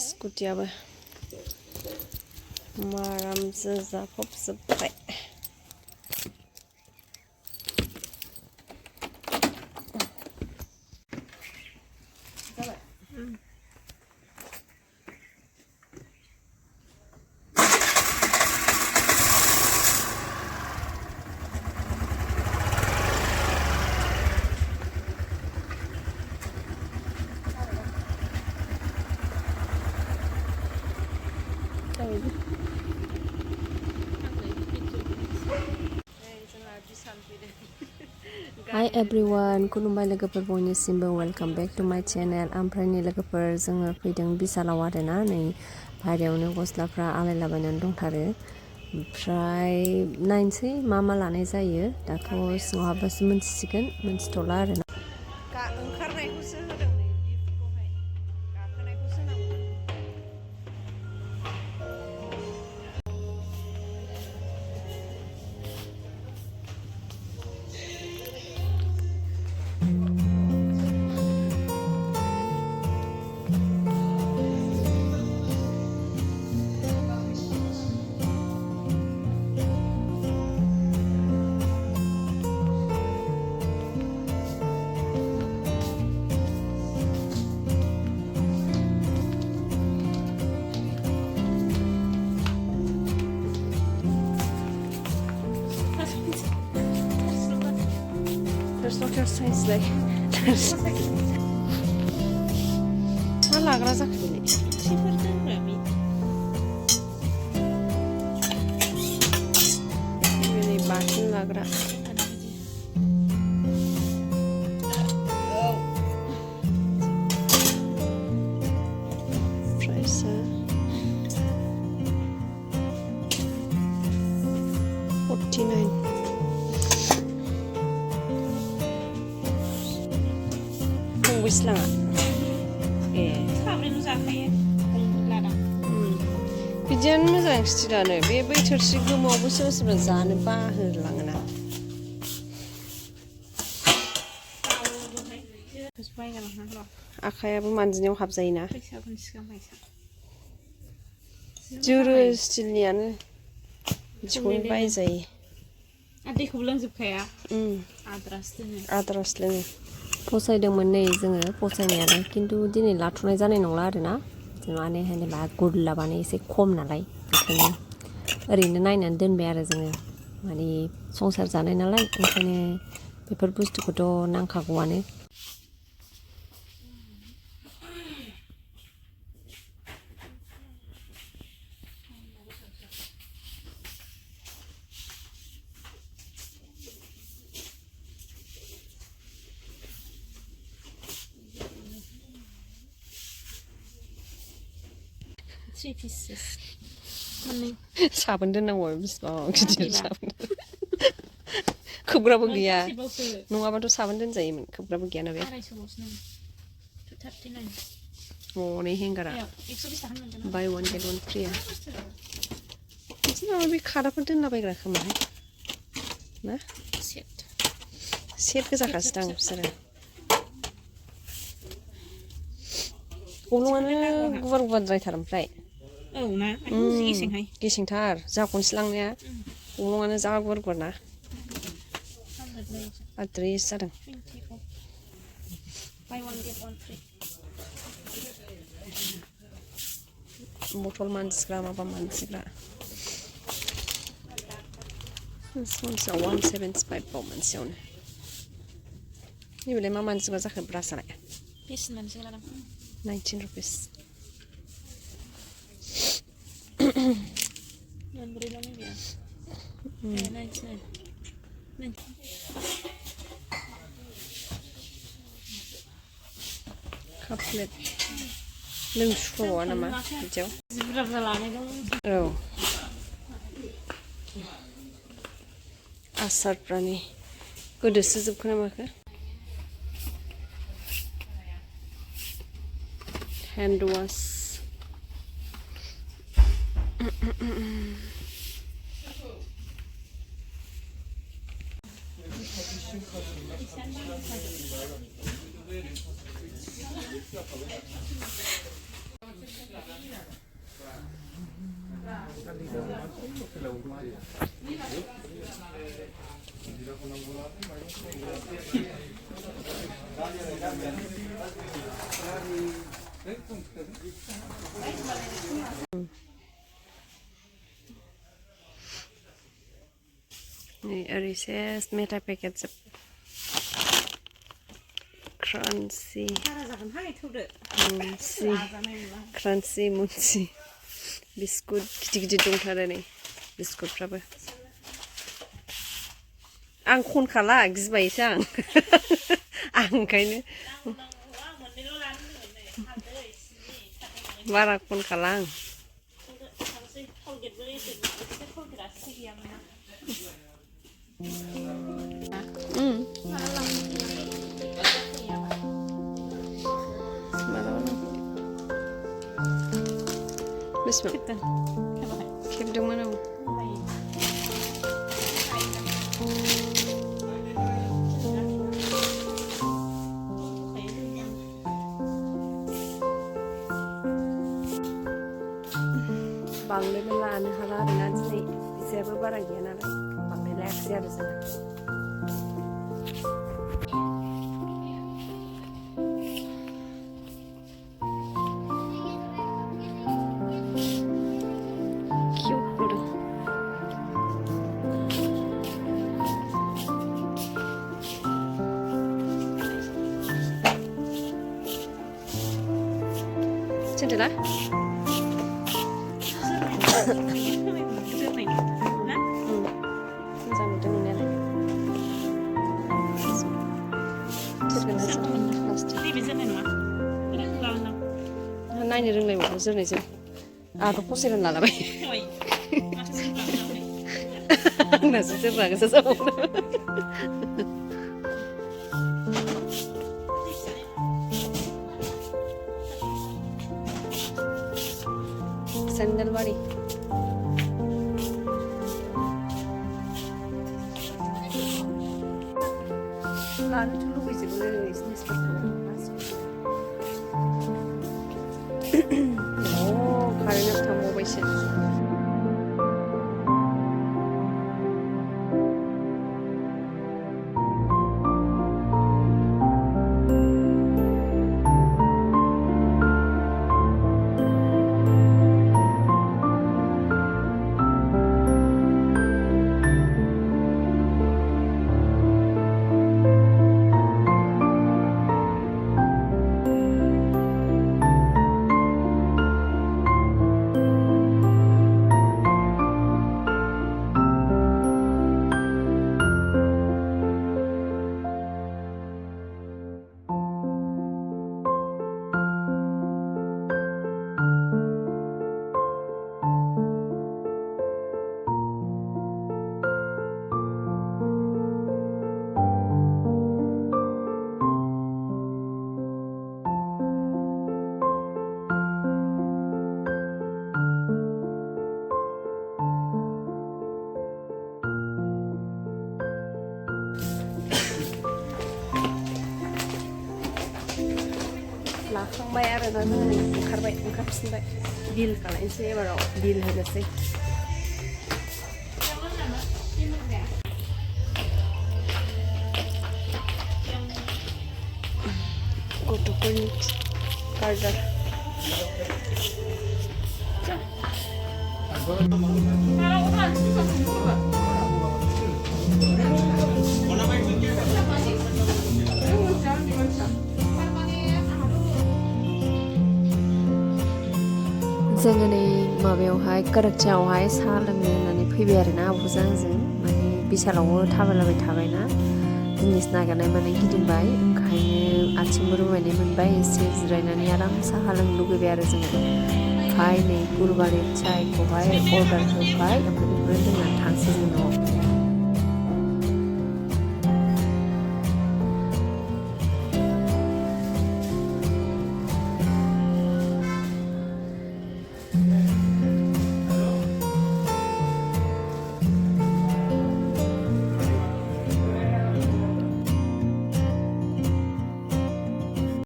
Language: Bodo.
स्कुटियाबो मारामजो जाफबजोब्बाय Hi everyone, खुलुमबाय लोगोफोर बयनिसिमबो वेलकाम बेक टु माय चेनेल। ओमफ्राय नै लोगोफोर जोङो फैदों बिशालाव आरोना नै भारियावनो गस्लाफ्रा आलायलाबायनानै दंथारो। ओमफ्राय नायनोसै मा लानाय जायो। दाथ' सिङाव हाबबासो मोनथिसिगोन, मोनथिथ'ला आरोना। ओंखारनायखौसो होदों नै लिफ्टखौहाय गाखोनायखौसो नांगौमोन। There's no signs like there's मा लाग्रा जाखो बेलाय सिफोर दोनग्रा बे बाथोन लाग्रा प्राइसआ 49 Wislang साब्रैल' जाखायो लादा बिदियानो मोजां स्टिलानो बे बै थोरसि गोमावबो सोरबा सोरबा जानो बाहोलाङोना आखायाबो मानजिनायाव हाबजायोना जोरो स्टिलनियानो बिदिखौनो बायजायो दैखौबो लोंजोबखाया आद्रासो लोङो फसायदोंमोन नै जोङो फसायनायालाय खिन्थु दिनै लाथ'नाय जानाय नंला आरोना माने होनोबा गुरलाबानो एसे खम नालाय बेखायनो ओरैनो नायनानै दोनबाय आरो जोङो माने संसार जानाय नालाय ओंखायनो बेफोर बुस्थुखौथ' नांखागौआनो Three pieces. साबोन दोननांगौ बिसिबां गिदिर साबोन खोबग्राबो गैया नङाबाथ' साबोन दोनजायोमोन खोबग्राबो गैयाना बे हनै हेंगारा बाय वान गेट वान फ्रिया बिदि माबा बे खादाफोर दोनलाबायग्रा खोमाहाय ना सेट गोजाखासो दां बिसोरो गब्लङानो गुवार गुवारद्रायथार ओमफ्राय औ ना गेसेंहाय गेसेंथार जा खनसे लांनाया गब्लङानो जा गुवार गुवार ना आद्रेस जादों बथल मानजिग्रा माबा मानजिग्रा मोनसेयाव 175 बाव मोनसेयावनो नैबेलाय मा मानजिग्रा जाखो ब्रासआलाय बेसे मानजिग्रा दं 19 rupees cup plate लोंसुख'बावा नामा बिदियाव बुरजा बुरजा लानाय दं औ आसारफ्रानि गोदोसो जोबखोना माखो hand wash Ini Reese's metal packet crunchy munci biskut गिदिर दंथारो नै बिस्कुटफ्राबो आं खनखाला गिबायसो आं ओंखायनो बारा खनखाला आं बेसेबां खेबदोंमोन आं बांद्रायबो लानो हाला आरोना दिनै फैसायाबो बारा गैया नालाय बांद्राय लायाखिसै आरो जोंना Cendela? नायनो रोंलायबावो जोरनायजों आंथ' फसायनानै लालाबाय आंनासो जोरनागोसो जाबावो सेन्देल बारि लानोथ' लुबैजोबो जिनिसफोरखौ कारेन्टआबो थांबावबायसो लाखांबाय आरोना जोङो ओंखारफिनबाय बिल खालायनोसै एबाराव बिल होनोसै गथ'फोरनि गार्डार जोङो नै माबायावहाय क'क्राझारावहाय साहा लोंनो होननानै फैबाय आरोना आब'जों आंजों माने बिशालावबो थाबायलाबाय थाबायना जिनिस नागिरनाय माने गिदिंबाय ओंखायनो आथिंबो रुवायनाय मोनबाय एसे जिरायनानै आराम साहा लोंनो लुगैबाय आरो जोङो ओमफ्राय नै गुरुबारि चायखौहाय अर्डार होबाय ओमफ्राय बेखौनो लोंनानै थांसै जों न'आव